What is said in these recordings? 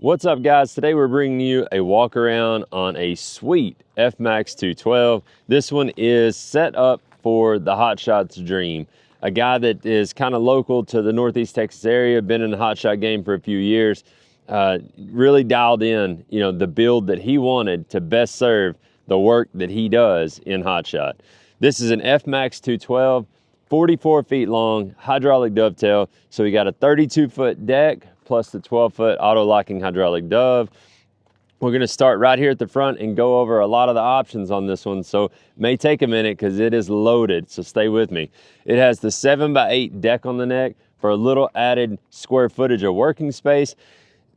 What's up, guys? Today we're bringing you a walk around on a sweet F-Max 212. This one is set up for the Hotshot's dream. A guy that is kind of local to the Northeast Texas area, been in the Hotshot game for a few years, really dialed in, the build that he wanted to best serve the work that he does in Hotshot. This is an F-Max 212, 44 feet long, hydraulic dovetail. So we got a 32-foot deck plus the 12-foot auto-locking hydraulic dove. We're gonna start right here at the front and go over a lot of the options on this one. So it may take a minute because it is loaded, so stay with me. It has the 7x8 deck on the neck for a little added square footage of working space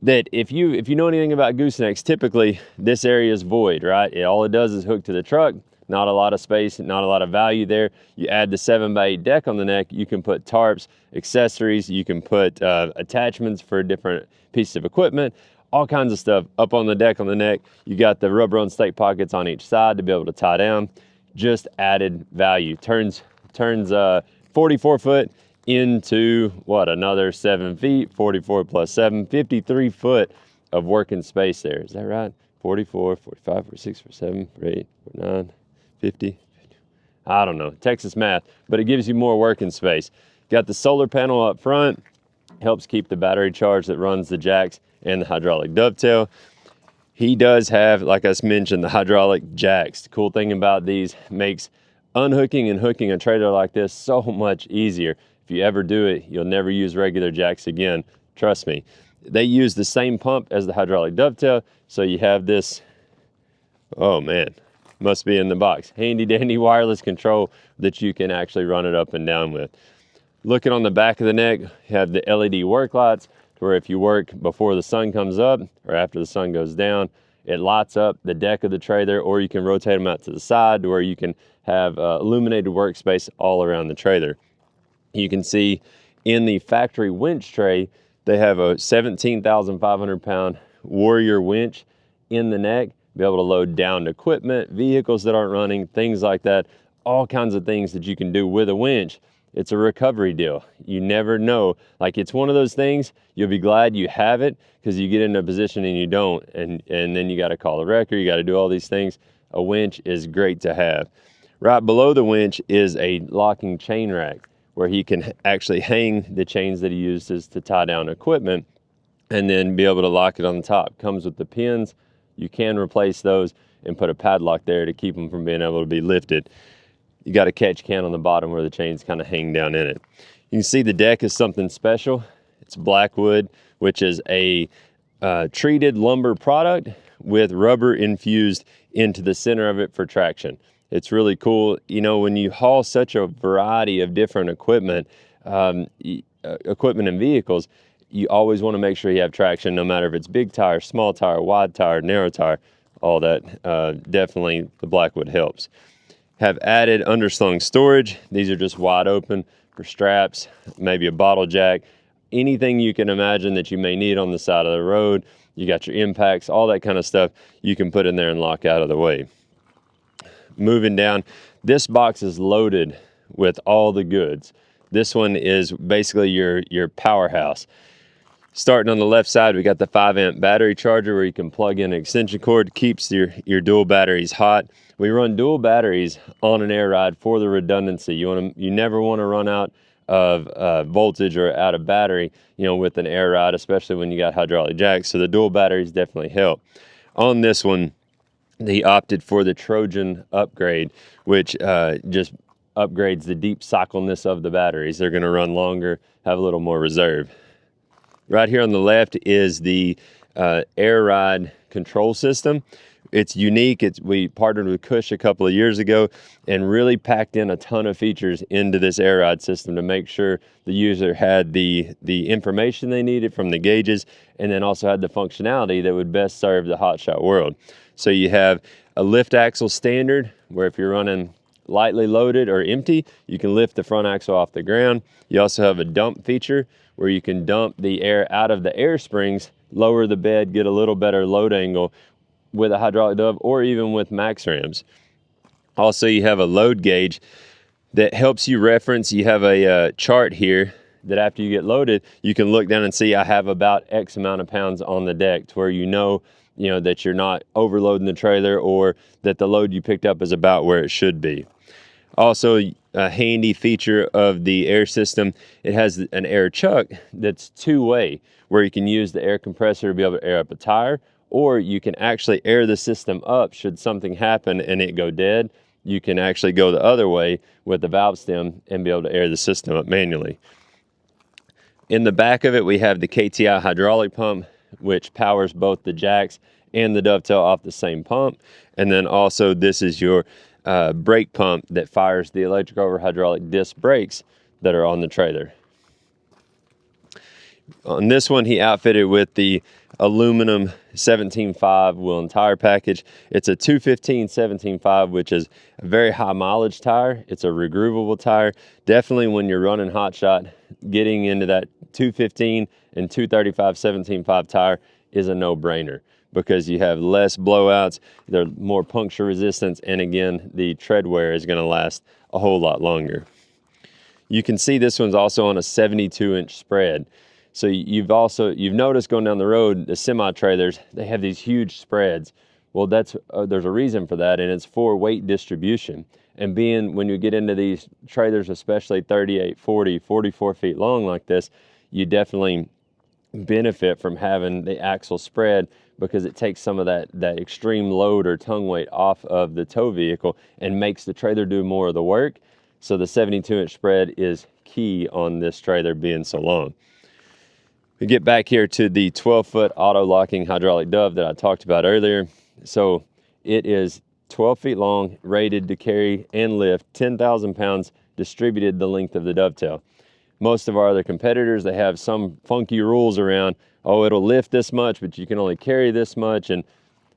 that if you know anything about goosenecks, typically this area is void, right? All it does is hook to the truck. Not a lot of space, not a lot of value there. You add the 7x8 deck on the neck, you can put tarps, accessories, you can put attachments for different pieces of equipment, all kinds of stuff up on the deck on the neck. You got the rubber on stake pockets on each side to be able to tie down. Just added value. Turns 44 foot into what, another 7 feet, 44 plus 7, 53 foot of working space there. Is that right? 44, 45, 46, 47, 48, 49. 50, I don't know, Texas math, but it gives you more working space. Got the solar panel up front, helps keep the battery charged that runs the jacks and the hydraulic dovetail. He does have, like I mentioned, the hydraulic jacks. The cool thing about these makes unhooking and hooking a trailer like this so much easier. If you ever do it, you'll never use regular jacks again. Trust me. They use the same pump as the hydraulic dovetail, so you have this, oh man, must be in the box. Handy dandy wireless control that you can actually run it up and down with. Looking on the back of the neck, you have the LED work lights to where if you work before the sun comes up or after the sun goes down, it lights up the deck of the trailer, or you can rotate them out to the side to where you can have illuminated workspace all around the trailer. You can see in the factory winch tray, they have a 17,500 pound Warrior winch in the neck. Be able to load downed equipment, vehicles that aren't running, things like that. All kinds of things that you can do with a winch. It's a recovery deal. You never know. Like, it's one of those things, you'll be glad you have it because you get in a position and you don't. And then you got to call a wrecker, you got to do all these things. A winch is great to have. Right below the winch is a locking chain rack where he can actually hang the chains that he uses to tie down equipment and then be able to lock it on the top. Comes with the pins. You can replace those and put a padlock there to keep them from being able to be lifted. You got a catch can on the bottom where the chains kind of hang down in it. You can see the deck is something special. It's black wood, which is a treated lumber product with rubber infused into the center of it for traction. It's really cool. When you haul such a variety of different equipment and vehicles, you always want to make sure you have traction, no matter if it's big tire, small tire, wide tire, narrow tire, all that. Definitely the Blackwood helps. Have added underslung storage. These are just wide open for straps, maybe a bottle jack, anything you can imagine that you may need on the side of the road. You got your impacts, all that kind of stuff you can put in there and lock out of the way. Moving down, this box is loaded with all the goods. This one is basically your powerhouse. Starting on the left side, we got the 5-amp battery charger where you can plug in an extension cord, keeps your dual batteries hot. We run dual batteries on an air ride for the redundancy. You never want to run out of voltage or out of battery, with an air ride, especially when you got hydraulic jacks. So the dual batteries definitely help. On this one, he opted for the Trojan upgrade, which just upgrades the deep cycleness of the batteries. They're going to run longer, have a little more reserve. Right here on the left is the air ride control system. It's unique. We partnered with Cush a couple of years ago and really packed in a ton of features into this air ride system to make sure the user had the information they needed from the gauges, and then also had the functionality that would best serve the Hotshot world. So you have a lift axle standard, where if you're running lightly loaded or empty, you can lift the front axle off the ground. You also have a dump feature where you can dump the air out of the air springs, lower the bed, get a little better load angle with a hydraulic dove or even with max rams. Also, you have a load gauge that helps you reference. You have a chart here that after you get loaded, you can look down and see I have about X amount of pounds on the deck, to where you know that you're not overloading the trailer, or that the load you picked up is about where it should be. Also, a handy feature of the air system, it has an air chuck that's two-way, where you can use the air compressor to be able to air up a tire, or you can actually air the system up should something happen and it go dead. You can actually go the other way with the valve stem and be able to air the system up manually. In the back of it, we have the KTI hydraulic pump, which powers both the jacks and the dovetail off the same pump. And then also, this is your brake pump that fires the electric over hydraulic disc brakes that are on the trailer. On this one, he outfitted with the aluminum 17.5 wheel and tire package. It's a 215 17.5, which is a very high mileage tire. It's a regroovable tire. Definitely when you're running Hotshot, getting into that 215 and 235 17.5 tire is a no-brainer, because you have less blowouts, they're more puncture resistance, and again, the tread wear is going to last a whole lot longer. You can see this one's also on a 72-inch spread. So you've noticed going down the road, the semi-trailers, they have these huge spreads. Well, there's a reason for that, and it's for weight distribution. And when you get into these trailers, especially 38, 40, 44 feet long like this, you definitely benefit from having the axle spread, because it takes some of that extreme load or tongue weight off of the tow vehicle and makes the trailer do more of the work. So the 72-inch spread is key on this trailer being so long. We get back here to the 12-foot auto-locking hydraulic dove that I talked about earlier. So it is 12 feet long, rated to carry and lift 10,000 pounds distributed the length of the dovetail. Most of our other competitors, they have some funky rules around, oh, it'll lift this much, but you can only carry this much, and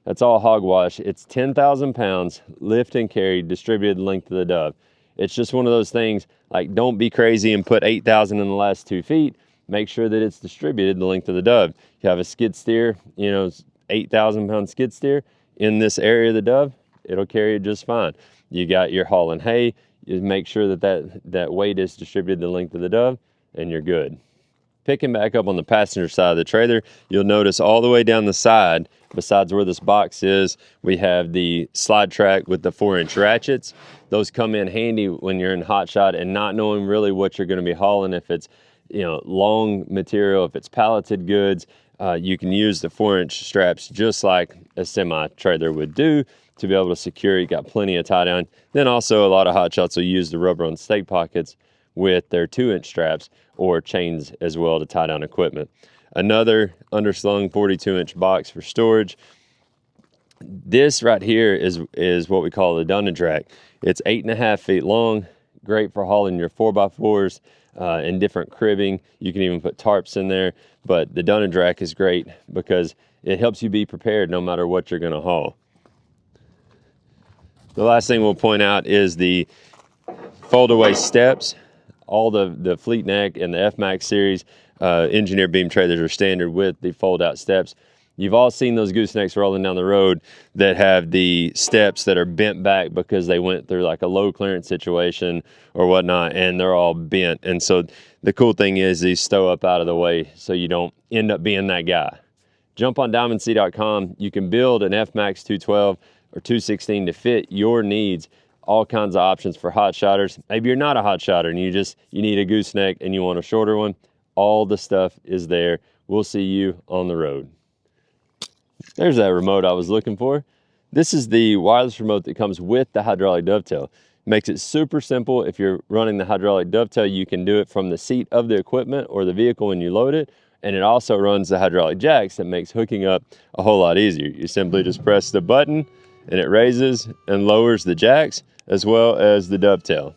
that's all hogwash. It's 10,000 pounds, lift and carry, distributed the length of the dove. It's just one of those things, like, don't be crazy and put 8,000 in the last 2 feet. Make sure that it's distributed the length of the dove. You have a skid steer, 8,000 pound skid steer in this area of the dove, it'll carry it just fine. You got your hauling hay, you make sure that weight is distributed the length of the dove, and you're good. Picking back up on the passenger side of the trailer, you'll notice all the way down the side, besides where this box is, we have the slide track with the 4-inch ratchets. Those come in handy when you're in Hotshot and not knowing really what you're going to be hauling. If it's long material, if it's palleted goods, you can use the 4-inch straps just like a semi-trailer would do to be able to secure. You got plenty of tie down. Then also a lot of Hotshots will use the rubber on stake pockets with their 2-inch straps or chains as well to tie down equipment. Another underslung 42-inch box for storage. This right here is what we call the Dunning rack. It's 8.5 feet long, great for hauling your 4x4s and different cribbing. You can even put tarps in there, but the Dunning rack is great because it helps you be prepared no matter what you're going to haul. The last thing we'll point out is the fold-away steps. All the Fleet Neck and the F-Max series engineered beam trailers are standard with the fold-out steps. You've all seen those goosenecks rolling down the road that have the steps that are bent back because they went through like a low clearance situation or whatnot, and they're all bent. And so the cool thing is these stow up out of the way so you don't end up being that guy. Jump on DiamondC.com. You can build an F-Max 212 or 216 to fit your needs. All kinds of options for hot shotters. Maybe you're not a hot shotter and you need a gooseneck and you want a shorter one. All the stuff is there. We'll see you on the road. There's that remote I was looking for. This is the wireless remote that comes with the hydraulic dovetail. Makes it super simple. If you're running the hydraulic dovetail, you can do it from the seat of the equipment or the vehicle when you load it. And it also runs the hydraulic jacks that makes hooking up a whole lot easier. You simply just press the button and it raises and lowers the jacks as well as the dovetail.